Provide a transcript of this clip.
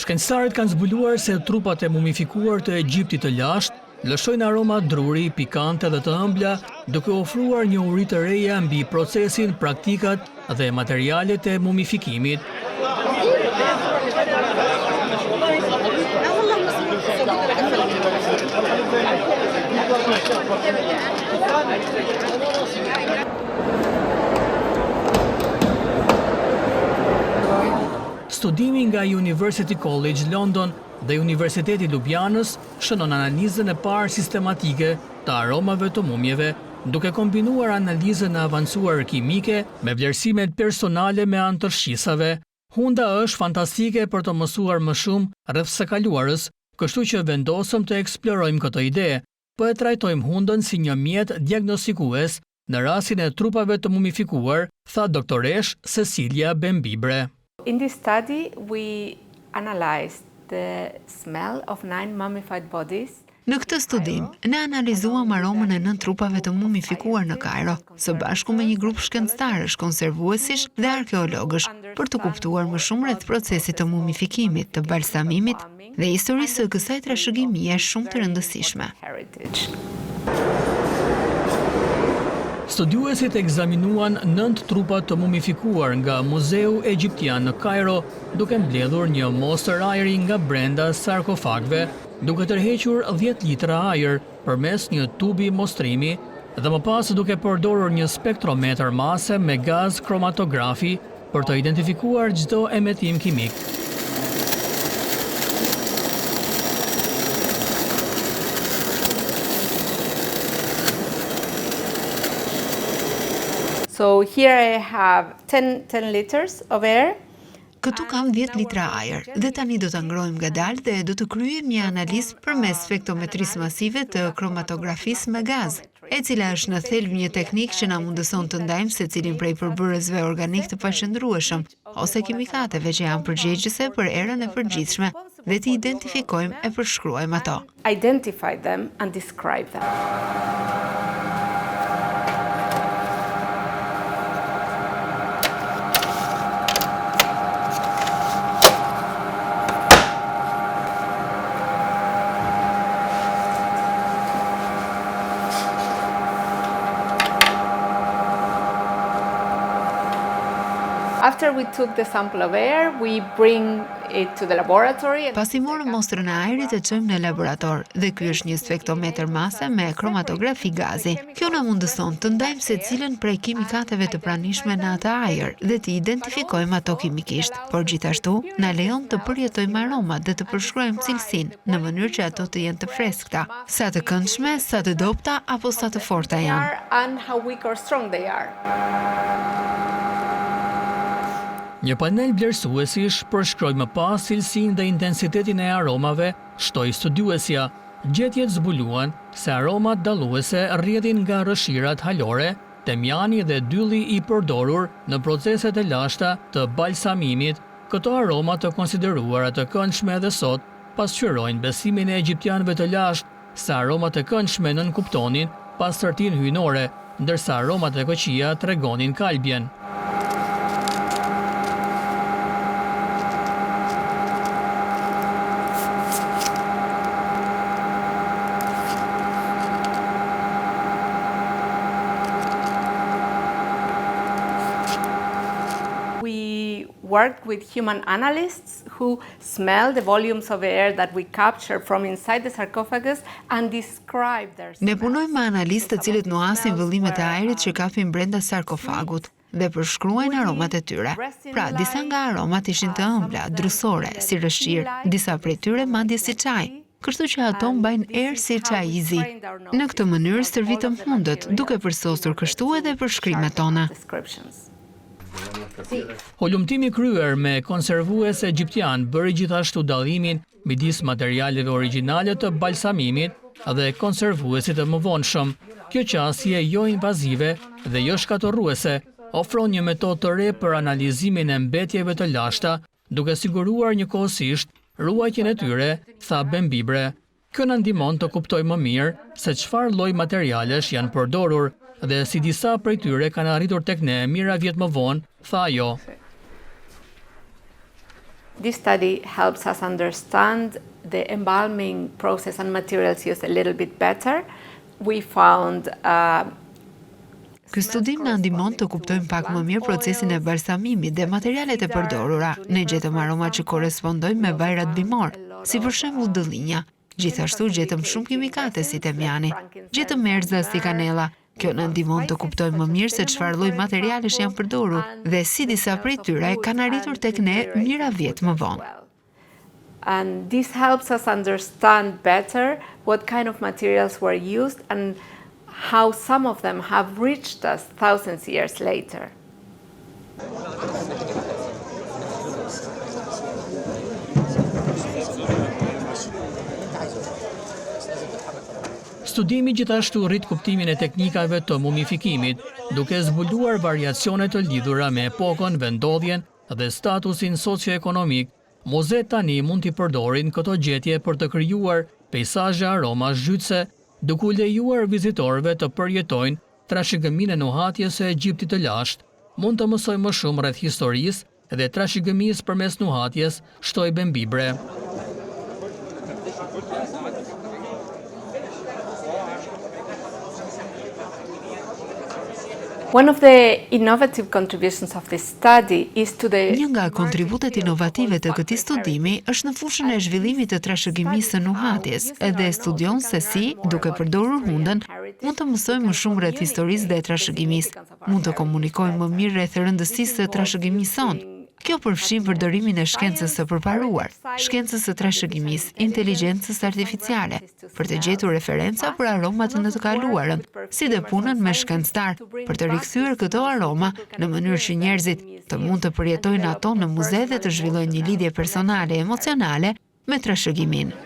Shkencëtarët kanë zbuluar se trupat e mumifikuar të Egjiptit të lashtë lëshojnë aroma druri, pikante dhe të ëmbla, duke ofruar një uri të reja mbi procesin, praktikat dhe materialet e mumifikimit. Studimi nga University College London dhe Universiteti Ljubljanës shënon analizën e parë sistematike të aromave të mumjeve, duke kombinuar analizën e avancuar kimike me vlerësimet personale me anë të shqisave. Hunda është fantastike për të mësuar më shumë rreth së kaluarës, kështu që vendosëm të eksplorojmë këtë ide, po e trajtojmë hundën si një mjet diagnostikues në rastin e trupave të mumifikuar, tha doktoresh Cecilia Bembibre. In this study, we analyzed the smell of 9 mummified bodies. Në këtë studim, ne analizuam aromën e 9 trupave të mumifikuar në Kairo, së bashku me një grup shkencëtarësh, konservuesish dhe arkeologësh, për të kuptuar më shumë rreth procesit të mumifikimit, të balsamimit dhe historisë së kësaj trashëgimie shumë të rëndësishme. Studiuesit ekzaminuan 9 trupa të mumifikuar nga Muzeu Egjiptian në Kairo, duke mbledhur një mostër ajri nga brenda sarkofagëve, duke tërhequr 10 litra ajër përmes një tubi mostrimi dhe më pas duke përdorur një spektrometër mase me gaz kromatografi për të identifikuar çdo emetim kimik. So here I have 10 liters of air. Këtu kam 10 litra ajër dhe tani do ta ngrojmë ngadalë dhe do të kryejmë një analizë përmes spektrometrisë masive të kromatografisë me gaz, e cila është në thelb një teknikë që na mundëson të ndajmë secilin prej përbërësve organik të paqëndrueshëm ose kimikateve që janë përgjegjëse për erën e përgjithshme dhe të identifikojmë e përshkruajmë ato. Identify them and describe them. After we took the sample of air, we bring it to the laboratory. Pasi morëm mostrën e ajrit e çojmë në laborator dhe ky është një spektrometër mase me kromatografi gazi. Kjo na mundëson të ndajmë secilën prej kimikateve të pranishme në atë ajër dhe të identifikojmë ato kimikisht, por gjithashtu na lejon të përjetojmë aromat dhe të përshkruajmë cilësinë në mënyrë që ato të jenë të freskëta, sa të këndshme, sa të dobta apo sa të forta janë. And how weak or strong they are. Një panel vlerësuesish përshkroi më pas cilësinë dhe intensitetin e aromave, shtoi studiuesja. Gjetjet zbuluan se aromat dalluese rrjedhin nga rrëshirat halore, temjani dhe dylli i përdorur në proceset e lashta të balsamimit. Këto aroma të konsideruara të këndshme edhe sot pasqyrojnë besimin e egjiptianëve të lashtë se aromat e këndshme nënkuptonin pastërtinë hyjnore, ndërsa aromat e këqija tregonin kalbjen. Worked with human analysts who smell the volumes of air that we capture from inside the sarcophagus and describe their smell. Ne punojmë me analistë të cilët nuhasin vëllimet e ajrit që kapin brenda sarkofagut dhe përshkruajnë aromat e tyre. Pra, disa nga aromat ishin të ëmbla, drusore, si rrëshirë, disa prej tyre madje si çaj. Kështu që ato mbajnë erë si çaj i zi. Në këtë mënyrë stërvitëm hundët, duke përsosur kështu edhe përshkrimet tona. Holumtimi kryer me konservues egjiptian bëri gjithashtu dallimin midis materialeve origjinale të balsamimit dhe konservuesit të mëvonshëm. Kjo qasje jo invazive dhe jo shkatërruese ofron një metodë të re për analizimin e mbetjeve të lashta, duke siguruar njëkohësisht ruajtjen e tyre, tha Bembibre. Kjo na ndihmon të kuptojmë më mirë se çfarë lloj materialesh janë përdorur dhe si disa prej tyre kanë arritur tek ne mira vjet më vonë, tha ajo. This study helps us understand the embalming process and materials used a little bit better. We found Ky studim na ndihmon të kuptojmë pak më mirë procesin e balsamimit dhe materialet e përdorura. Ne gjetëm aroma që korrespondojnë me vajrat bimor, si për shembull dëllinja. Gjithashtu gjetëm shumë kimikate si temjani. Gjetëm erza si kanella. Kjo na ndihmon të kuptojmë më mirë se çfarë lloj materialesh janë përdorur dhe si disa prej tyre kanë arritur tek ne mira vjet më vonë. And this helps us understand better what kind of materials were used and how some of them have reached us thousands of years later. Studimi gjithashtu rrit kuptimin e teknikave të mumifikimit, duke zbuluar variacione të lidhura me epokën, vendodhjen dhe statusin socioekonomik. Muzet tani mund t'i përdorin këto gjetje për të krijuar peizazhe aroma zhytëse, duke u lejuar vizitorëve të përjetojnë trashëgiminë e nuhatjes së Egjiptit të lashtë. Mund të mësojmë më shumë rreth historisë dhe trashëgimisë përmes nuhatjes, shtoi Bembibre. One of the innovative contributions of this study is to the Një nga kontributet inovative të këtij studimi është në fushën e zhvillimit të trashëgimisë së nuhatjes, edhe studion se si, duke përdorur hundën, mund të mësojmë më shumë rreth historisë dhe trashëgimisë, mund të komunikojmë më mirë rreth rëndësisë së trashëgimisë sonë. Kjo përfshin përdorimin e shkencës së përparuar, shkencës së trashëgimisë, inteligjencës artificiale, për të gjetur referenca për aromat në të kaluarën, si dhe punën me shkencëtar, për të rikthyer këto aroma në mënyrë që njerëzit të mund të përjetojnë ato në muze dhe të zhvillojnë një lidhje personale e emocionale me trashëgimin.